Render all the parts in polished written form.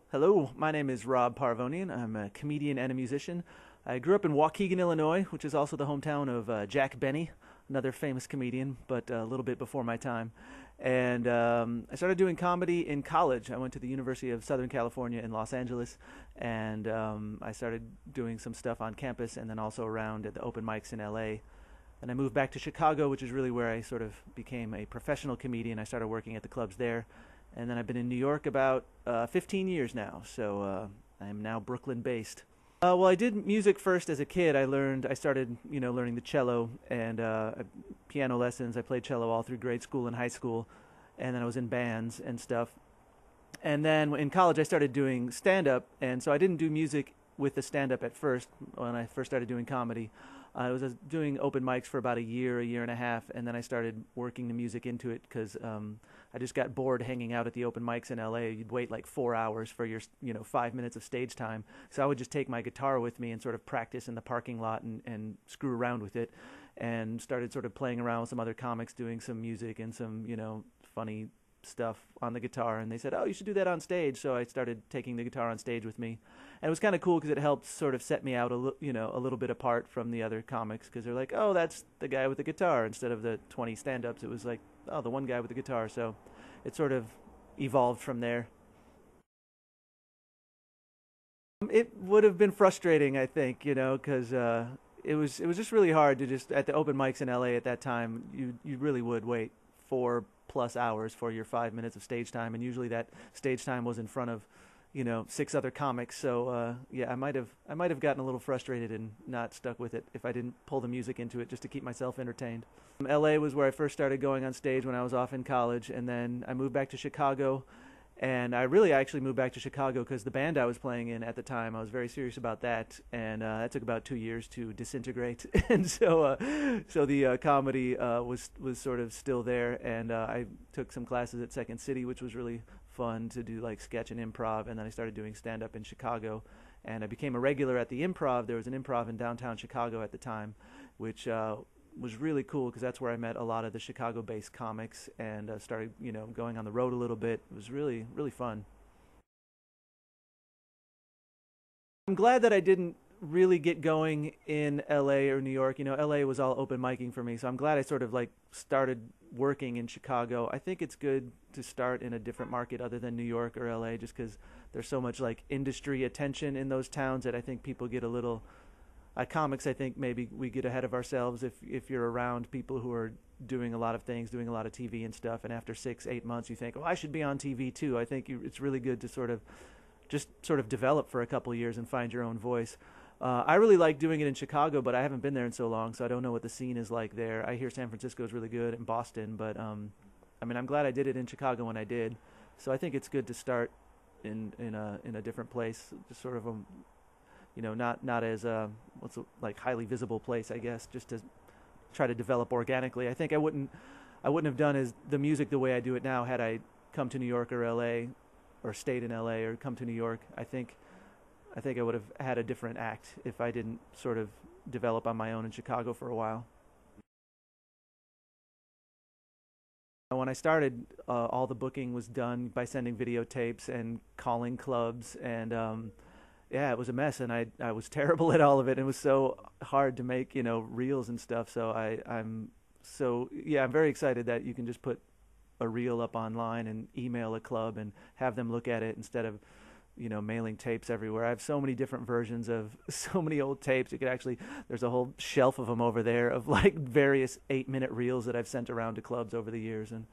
Hello, my name is Rob Paravonian. I'm a comedian and a musician. I grew up in Waukegan, Illinois, which is also the hometown of Jack Benny, another famous comedian, but a little bit before my time. And I started doing comedy in college. I went to the University of Southern California in Los Angeles, and I started doing some stuff on campus and then also around at the open mics in LA. And I moved back to Chicago, which is really where I sort of became a professional comedian. I started working at the clubs there. And then I've been in New York about 15 years now, so I'm now Brooklyn based. Well, I did music first as a kid. I started, learning the cello and piano lessons. I played cello all through grade school and high school, and then I was in bands and stuff. And then in college, I started doing stand-up, and so I didn't do music with the stand-up at first when I first started doing comedy. I was doing open mics for about a year and a half, and then I started working the music into it because I just got bored hanging out at the open mics in LA. You'd wait like 4 hours for your 5 minutes of stage time. So I would just take my guitar with me and sort of practice in the parking lot and screw around with it, and started sort of playing around with some other comics, doing some music and some funny stuff on the guitar, and they said, "Oh, you should do that on stage." So I started taking the guitar on stage with me, and it was kind of cool because it helped sort of set me out a little bit apart from the other comics, because they're like, "Oh, that's the guy with the guitar," instead of the 20 stand-ups. It was like, "Oh, the one guy with the guitar." So it sort of evolved from there. It would have been frustrating, I think, because it was just really hard to just at the open mics in LA at that time. You really would wait 4+ hours for your 5 minutes of stage time, and usually that stage time was in front of six other comics. So yeah, I might have gotten a little frustrated and not stuck with it if I didn't pull the music into it just to keep myself entertained. LA was where I first started going on stage when I was off in college, and then I moved back to Chicago. And I actually moved back to Chicago because the band I was playing in at the time, I was very serious about that, and that took about 2 years to disintegrate. And so the comedy was sort of still there, and I took some classes at Second City, which was really fun to do, like sketch and improv. And then I started doing stand up in Chicago, and I became a regular at the Improv. There was an Improv in downtown Chicago at the time, which was really cool because that's where I met a lot of the Chicago-based comics, and started, going on the road a little bit. It was really, really fun. I'm glad that I didn't really get going in LA or New York. LA was all open micing for me, so I'm glad I sort of like started working in Chicago. I think it's good to start in a different market other than New York or LA, just because there's so much like industry attention in those towns that I think people get a little comics, I think maybe we get ahead of ourselves if you're around people who are doing a lot of things, doing a lot of TV and stuff, and after 6, 8 months you think, oh, I should be on TV too. I think it's really good to sort of develop for a couple of years and find your own voice. I really like doing it in Chicago, but I haven't been there in so long, so I don't know what the scene is like there. I hear San Francisco is really good and Boston, but I mean, I'm glad I did it in Chicago when I did. So I think it's good to start in a different place, just sort of not as like highly visible place, I guess, just to try to develop organically. I think I wouldn't have done as the music the way I do it now had I come to New York or LA, or stayed in LA or come to New York. I think I would have had a different act if I didn't sort of develop on my own in Chicago for a while. When I started, all the booking was done by sending videotapes and calling clubs, and yeah, it was a mess, and I was terrible at all of it. It was so hard to make reels and stuff. So I'm very excited that you can just put a reel up online and email a club and have them look at it instead of mailing tapes everywhere. I have so many different versions of so many old tapes. There's a whole shelf of them over there of like various 8-minute reels that I've sent around to clubs over the years. And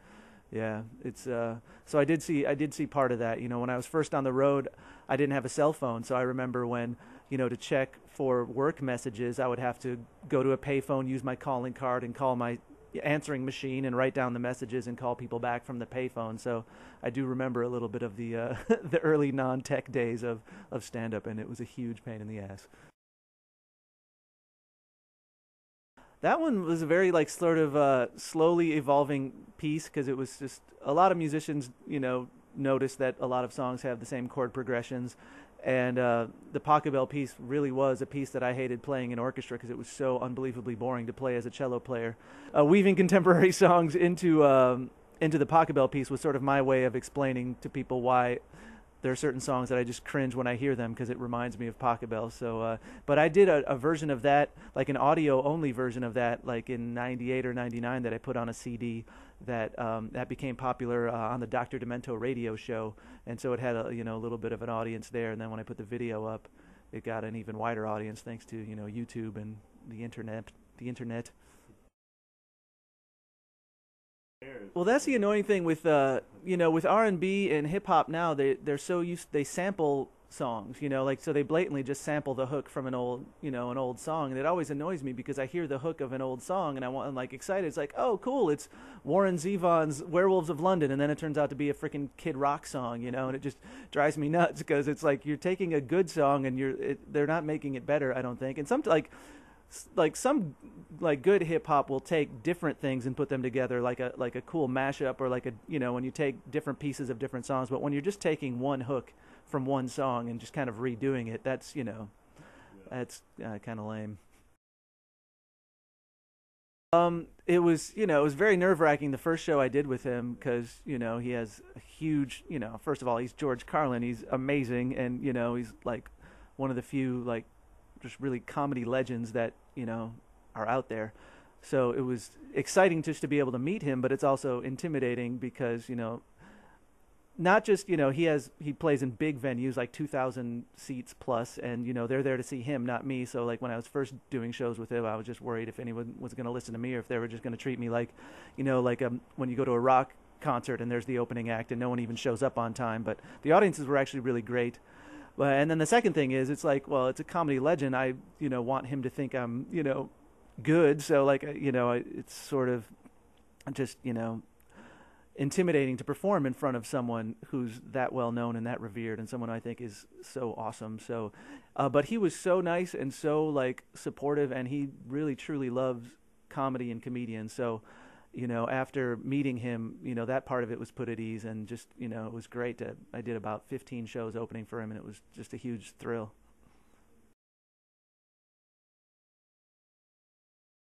yeah, it's so I did see part of that. When I was first on the road, I didn't have a cell phone, so I remember when to check for work messages, I would have to go to a payphone, use my calling card, and call my answering machine and write down the messages and call people back from the payphone. So I do remember a little bit of the the early non-tech days of stand-up, and it was a huge pain in the ass. That one was a very like sort of slowly evolving piece, because it was just a lot of musicians, noticed that a lot of songs have the same chord progressions, and the Pachelbel piece really was a piece that I hated playing in orchestra because it was so unbelievably boring to play as a cello player. Weaving contemporary songs into the Pachelbel piece was sort of my way of explaining to people why there are certain songs that I just cringe when I hear them because it reminds me of Pachelbel. So, but I did a version of that, like an audio only version of that, like in '98 or '99, that I put on a CD that became popular on the Dr. Demento radio show, and so it had a little bit of an audience there. And then when I put the video up, it got an even wider audience thanks to YouTube and the internet. The internet. Well, that's the annoying thing with with R&B and hip hop now. They're so used, they sample songs, like, so they blatantly just sample the hook from an old song, and it always annoys me because I hear the hook of an old song and I'm like excited. It's like, oh cool, it's Warren Zevon's Werewolves of London, and then it turns out to be a freaking Kid Rock song, and it just drives me nuts because it's like you're taking a good song and they're not making it better, I don't think. And some some good hip hop will take different things and put them together like a cool mashup, or like when you take different pieces of different songs. But when you're just taking one hook from one song and just kind of redoing it, that's that's kind of lame. It was very nerve-wracking the first show I did with him because he has a huge, first of all, he's George Carlin, he's amazing, and he's like one of the few like just really comedy legends that are out there. So it was exciting just to be able to meet him, but it's also intimidating because not just he plays in big venues like 2,000 seats plus, and they're there to see him, not me. So like when I was first doing shows with him, I was just worried if anyone was going to listen to me, or if they were just going to treat me like when you go to a rock concert and there's the opening act and no one even shows up on time. But the audiences were actually really great. And then the second thing is, it's like, well, it's a comedy legend. I want him to think I'm good. So like it's sort of just intimidating to perform in front of someone who's that well known and that revered, and someone I think is so awesome. So, but he was so nice and so like supportive, and he really truly loves comedy and comedians. So, after meeting him, that part of it was put at ease, and just, it was great I did about 15 shows opening for him, and it was just a huge thrill.